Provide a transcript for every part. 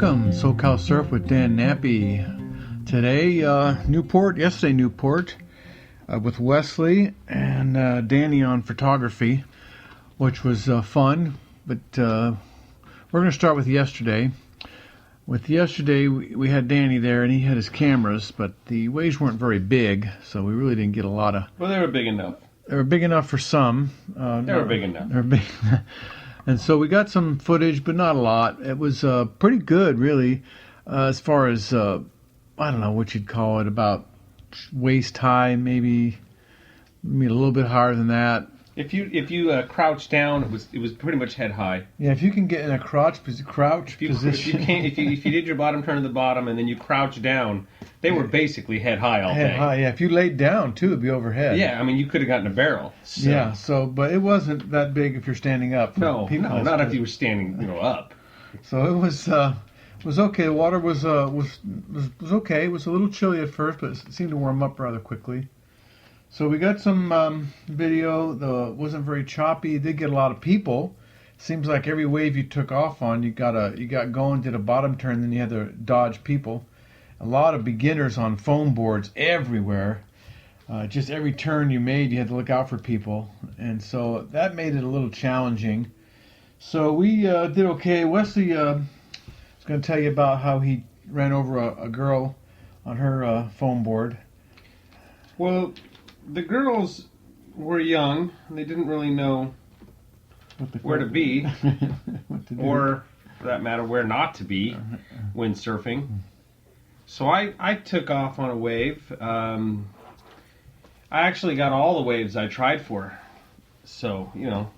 Welcome, SoCal Surf with Dan Nappy. Today, yesterday Newport, with Wesley and Danny on photography, which was fun. But we're going to start with yesterday. With yesterday, we had Danny there, and he had his cameras, but the waves weren't very big, so we really didn't get a lot of... Well, they were big enough. They were big enough for some. They were big enough. They were big. And so we got some footage, but not a lot. It was pretty good, really, as far as, I don't know what you'd call it, about waist high, maybe a little bit higher than that. If you crouch down, it was pretty much head high. Yeah, if you can get in a crouch position. If you did your bottom turn to the bottom and then you crouch down, they were basically head high all day. Head high, yeah. If you laid down too, it'd be overhead. Yeah, I mean you could have gotten a barrel. So. Yeah, but it wasn't that big if you're standing up. No, not if you were standing, up. So it was okay. The water was okay. It was a little chilly at first, but it seemed to warm up rather quickly. So we got some video. It wasn't very choppy. It did get a lot of people. Seems like every wave you took off on, you got going, did a bottom turn, then you had to dodge people. A lot of beginners on foam boards everywhere. Just every turn you made, you had to look out for people, and so that made it a little challenging. So we did okay. Wesley is going to tell you about how he ran over a girl on her foam board. Well, the girls were young, and they didn't really know where to be, or, for that matter, where not to be when surfing. So I took off on a wave. I actually got all the waves I tried for. So,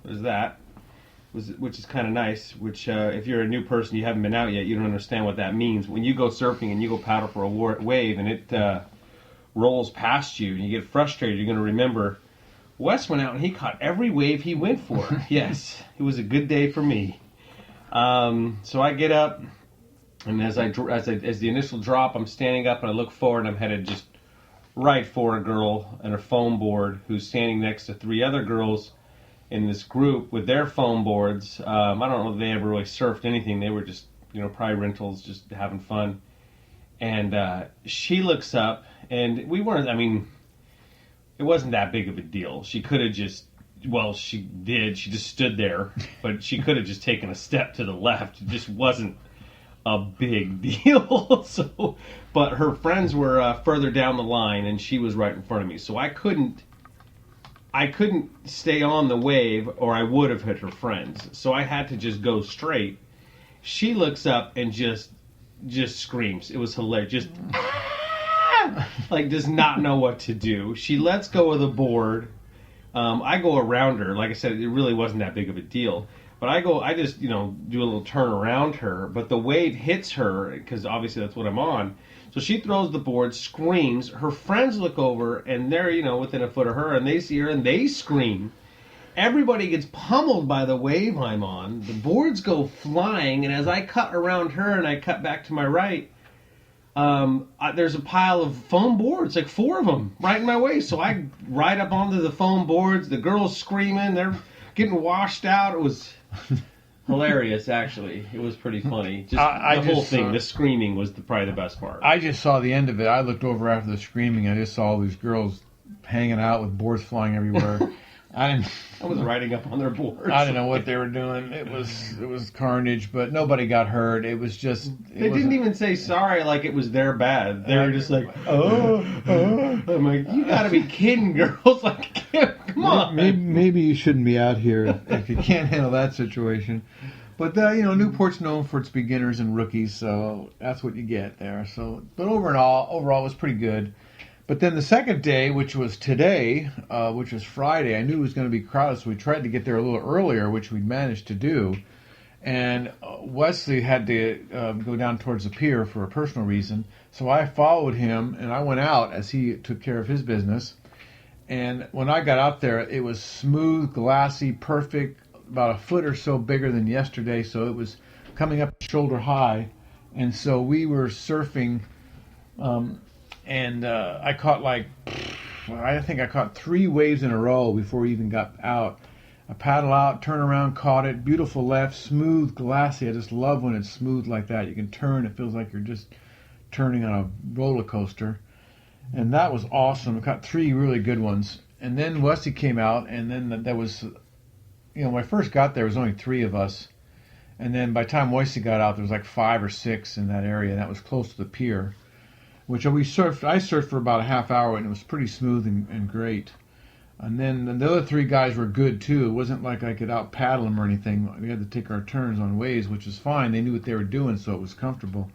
there's that, which is kind of nice, which if you're a new person, you haven't been out yet, you don't understand what that means. When you go surfing and you go paddle for a wave and it rolls past you and you get frustrated, you're going to remember Wes went out and he caught every wave he went for. Yes, it was a good day for me. So I get up, and as the initial drop, I'm standing up and I look forward and I'm headed just right for a girl and her foam board who's standing next to three other girls in this group with their foam boards. I don't know if they ever really surfed anything. They were just, probably rentals, just having fun. And she looks up, and it wasn't that big of a deal. She could have she just stood there, but she could have just taken a step to the left. It just wasn't a big deal. But her friends were further down the line, and she was right in front of me. So I couldn't stay on the wave, or I would have hit her friends. So I had to just go straight. She looks up and just screams. It was hilarious. Just does not know what to do. She lets go of the board. I go around her. Like I said, it really wasn't that big of a deal. But I just do a little turn around her. But the wave hits her, because obviously that's what I'm on. So she throws the board, screams. Her friends look over, and they're, within a foot of her, and they see her, and they scream. Everybody gets pummeled by the wave I'm on. The boards go flying, and as I cut around her and I cut back to my right, there's a pile of foam boards, like 4 of them, right in my way. So I ride up onto the foam boards. The girls screaming. They're getting washed out. It was hilarious, actually. It was pretty funny. The whole thing, the screaming was probably the best part. I just saw the end of it. I looked over after the screaming. I just saw all these girls hanging out with boards flying everywhere. I was riding up on their boards. I didn't know what they were doing. It was carnage, but nobody got hurt. It was just... They didn't even say sorry like it was their bad. They were just like, oh. I'm like, you gotta be kidding, girls. Like, come on. Maybe you shouldn't be out here if you can't handle that situation. But, Newport's known for its beginners and rookies, so that's what you get there. So, but overall, it was pretty good. But then the second day, which was today, which was Friday, I knew it was going to be crowded, so we tried to get there a little earlier, which we managed to do. And Wesley had to go down towards the pier for a personal reason, so I followed him, and I went out as he took care of his business. And when I got out there, it was smooth, glassy, perfect, about a foot or so bigger than yesterday, so it was coming up shoulder high. And so we were surfing... And I caught I think I caught 3 waves in a row before we even got out. I paddle out, turn around, caught it, beautiful left, smooth, glassy. I just love when it's smooth like that. You can turn, it feels like you're just turning on a roller coaster. And that was awesome. I caught 3 really good ones. And then Wesley came out, and then there was, when I first got there, there was only 3 of us. And then by the time Wesley got out, there was like 5 or 6 in that area, and that was close to the pier, which I surfed for about a half hour, and it was pretty smooth and great. And then the other 3 guys were good too. It wasn't like I could out paddle them or anything. We had to take our turns on waves, which is fine. They knew what they were doing, so it was comfortable.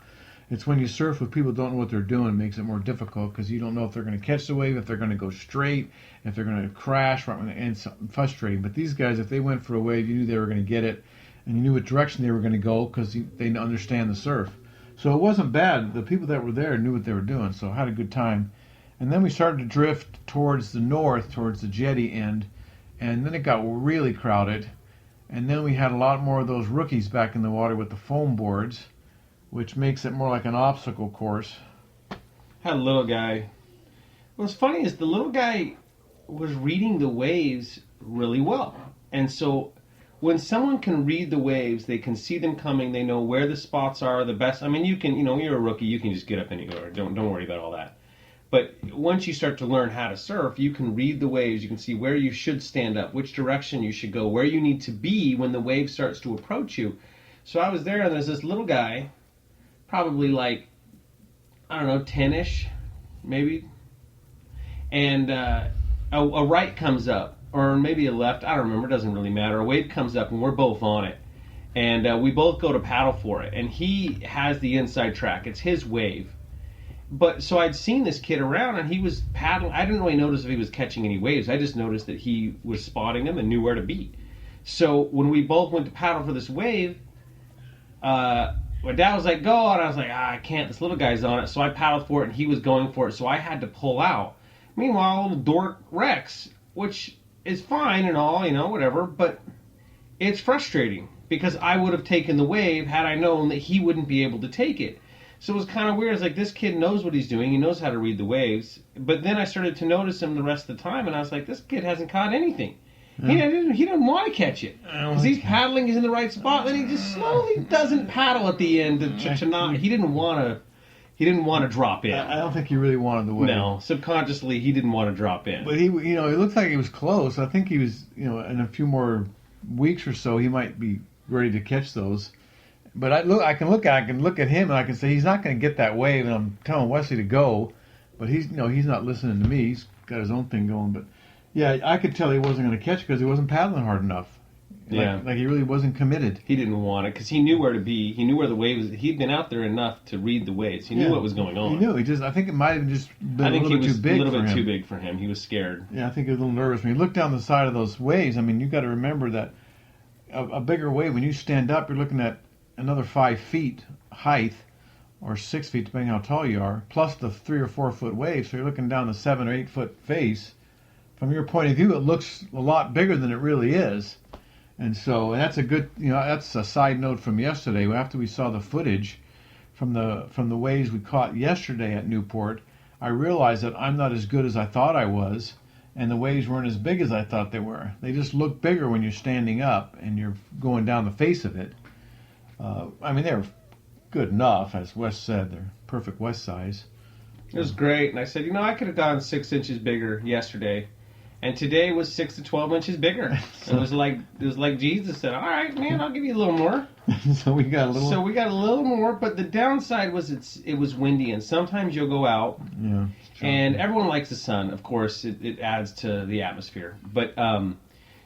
It's when you surf with people who don't know what they're doing, it makes it more difficult because you don't know if they're going to catch the wave, if they're going to go straight, if they're going to crash, right when they end. Something frustrating. But these guys, if they went for a wave, you knew they were going to get it, and you knew what direction they were going to go because they understand the surf. So it wasn't bad. The people that were there knew what they were doing, so I had a good time. And then we started to drift towards the north, towards the jetty end, and then it got really crowded. And then we had a lot more of those rookies back in the water with the foam boards, which makes it more like an obstacle course. Had a little guy. What's funny is the little guy was reading the waves really well. And so when someone can read the waves, they can see them coming, they know where the spots are, the best. I mean, you can, you're a rookie, you can just get up anywhere. Don't worry about all that. But once you start to learn how to surf, you can read the waves. You can see where you should stand up, which direction you should go, where you need to be when the wave starts to approach you. So I was there, and there's this little guy, probably like, 10-ish, maybe. And a right comes up, or maybe a left. I don't remember. It doesn't really matter. A wave comes up, and we're both on it. And we both go to paddle for it. And he has the inside track. It's his wave. But so I'd seen this kid around, and he was paddling. I didn't really notice if he was catching any waves. I just noticed that he was spotting them and knew where to be. So when we both went to paddle for this wave, my dad was like, go, and I was like, I can't. This little guy's on it. So I paddled for it, and he was going for it, so I had to pull out. Meanwhile, little dork Rex, which is fine and all, whatever, but it's frustrating because I would have taken the wave had I known that he wouldn't be able to take it. So it was kind of weird. It's like this kid knows what he's doing. He knows how to read the waves. But then I started to notice him the rest of the time, and I was like, this kid hasn't caught anything. Yeah. He didn't want to catch it. Because he's paddling, he's in the right spot, then he just slowly doesn't paddle at the end to not. He didn't want to drop in. I don't think he really wanted the wave. No, subconsciously he didn't want to drop in. But he looked like he was close. I think he was, in a few more weeks or so, he might be ready to catch those. But I can look at him, and I can say he's not going to get that wave, and I'm telling Wesley to go, but he's not listening to me. He's got his own thing going. But yeah, I could tell he wasn't going to catch because he wasn't paddling hard enough. Like he really wasn't committed. He didn't want it because he knew where to be. He knew where the waves. He'd been out there enough to read the waves. He knew what was going on. He knew. I think it might have just been a little bit too big. A little bit too big for him. He was scared. Yeah, I think he was a little nervous when you look down the side of those waves. I mean, you got to remember that a bigger wave, when you stand up, you're looking at another 5 feet height, or 6 feet, depending how tall you are, plus the 3 or 4 foot wave. So you're looking down the 7 or 8 foot face. From your point of view, it looks a lot bigger than it really is. And that's a good, that's a side note from yesterday. After we saw the footage from the waves we caught yesterday at Newport, I realized that I'm not as good as I thought I was, and the waves weren't as big as I thought they were. They just look bigger when you're standing up and you're going down the face of it. They're good enough, as Wes said. They're perfect West size. It was great, and I said, I could have gone 6 inches bigger yesterday, and today was 6 to 12 inches bigger. It was like Jesus said, "All right, man, I'll give you a little more." So we got a little more, but the downside was it was windy, and sometimes you'll go out, and everyone likes the sun. Of course, it adds to the atmosphere, but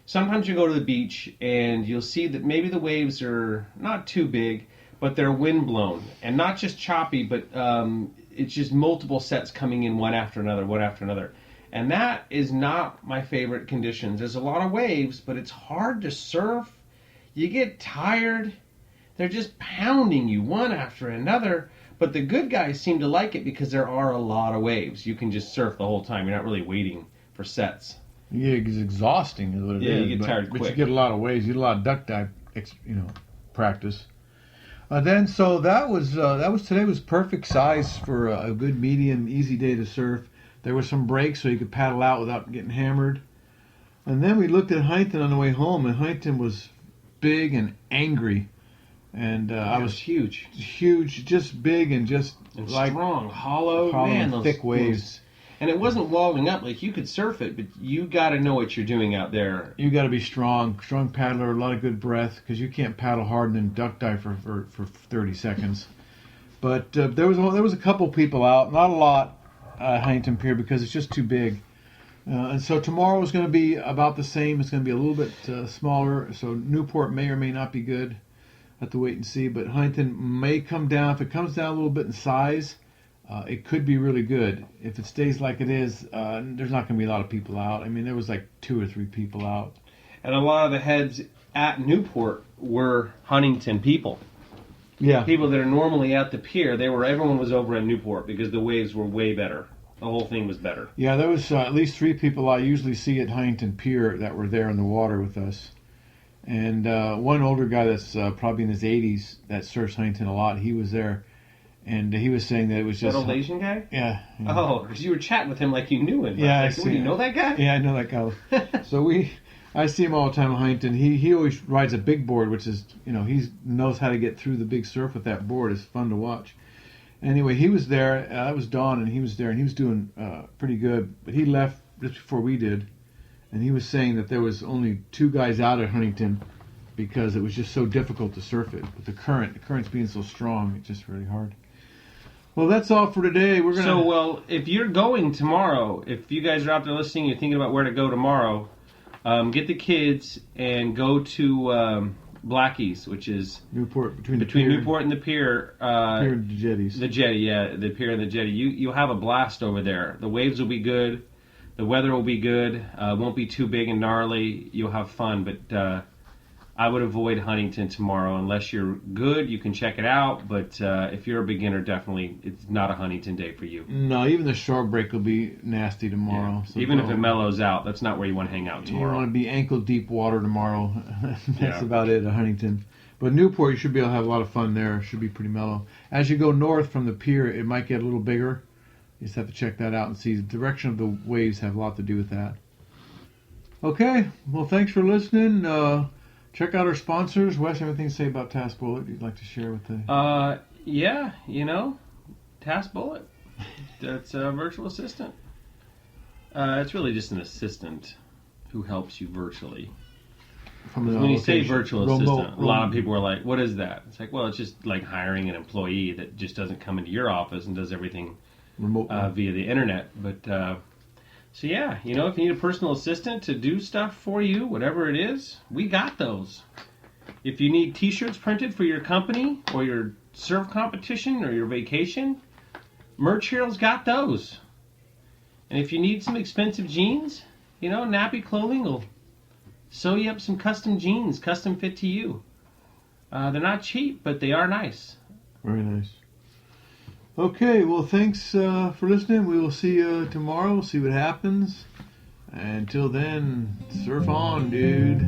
sometimes you go to the beach and you'll see that maybe the waves are not too big, but they're wind blown, and not just choppy, but it's just multiple sets coming in one after another. And that is not my favorite conditions. There's a lot of waves, but it's hard to surf. You get tired. They're just pounding you one after another. But the good guys seem to like it because there are a lot of waves. You can just surf the whole time. You're not really waiting for sets. Yeah, it's exhausting is what it is. Yeah, you get tired quick. But you get a lot of waves. You get a lot of duck dive, practice. That was today was perfect size for a good medium, easy day to surf. There were some breaks so you could paddle out without getting hammered. And then we looked at Huntington on the way home, and Huntington was big and angry. And I was huge, just big and just like strong, hollow, man, those thick waves. And it wasn't walling up. Like, you could surf it, but you got to know what you're doing out there. You got to be strong paddler, a lot of good breath, because you can't paddle hard and then duck dive for 30 seconds. But there was a couple people out, not a lot, at Huntington Pier because it's just too big. And so tomorrow is going to be about the same. It's going to be a little bit smaller. So Newport may or may not be good. Have to wait and see. But Huntington may come down. If it comes down a little bit in size, it could be really good. If it stays like it is, there's not going to be a lot of people out. I mean, there was like 2 or 3 people out. And a lot of the heads at Newport were Huntington people. Yeah. People that are normally at the pier, everyone was over at Newport because the waves were way better. The whole thing was better. Yeah, there was at least 3 people I usually see at Huntington Pier that were there in the water with us. And one older guy that's probably in his 80s that surfs Huntington a lot, he was there. And he was saying that it was just... That old Asian guy? Yeah. Oh, because you were chatting with him like you knew him. Yeah, like, you know that guy? Yeah, I know that guy. So I see him all the time at Huntington. He always rides a big board, which is, he knows how to get through the big surf with that board. It's fun to watch. Anyway, he was there. That was Don, and he was there, and he was doing pretty good. But he left just before we did, and he was saying that there was only 2 guys out at Huntington because it was just so difficult to surf it. With the current's being so strong, it's just really hard. Well, that's all for today. We're gonna. So, well, if you're going tomorrow, if you guys are out there listening, you're thinking about where to go tomorrow, get the kids and go to Blackie's, which is Newport between Newport and the pier. Pier and the jetties. The jetty, yeah, the pier and the jetty. You'll have a blast over there. The waves will be good. The weather will be good. Won't be too big and gnarly. You'll have fun, but I would avoid Huntington tomorrow unless you're good. You can check it out, but if you're a beginner, definitely it's not a Huntington day for you. No, even the shore break will be nasty tomorrow. Yeah. So even if it mellows out, that's not where you want to hang out tomorrow. You want to be ankle deep water tomorrow. That's about it at Huntington. But Newport, you should be able to have a lot of fun there. It should be pretty mellow. As you go north from the pier, it might get a little bigger. You just have to check that out and see. The direction of the waves have a lot to do with that. Okay, well, thanks for listening. Check out our sponsors. Wes, anything to say about Task Bullet you'd like to share with the... Yeah, Task Bullet. That's a virtual assistant. It's really just an assistant who helps you virtually. When you say virtual assistant, a lot of people are like, what is that? It's like, well, it's just like hiring an employee that just doesn't come into your office and does everything via the internet. But... So yeah, if you need a personal assistant to do stuff for you, whatever it is, we got those. If you need t-shirts printed for your company or your surf competition or your vacation, Merch Hero's got those. And if you need some expensive jeans, Nappy Clothing will sew you up some custom jeans, custom fit to you. They're not cheap, but they are nice. Very nice. Okay, well, thanks for listening. We will see you tomorrow. We'll see what happens. Until then, surf on, dude.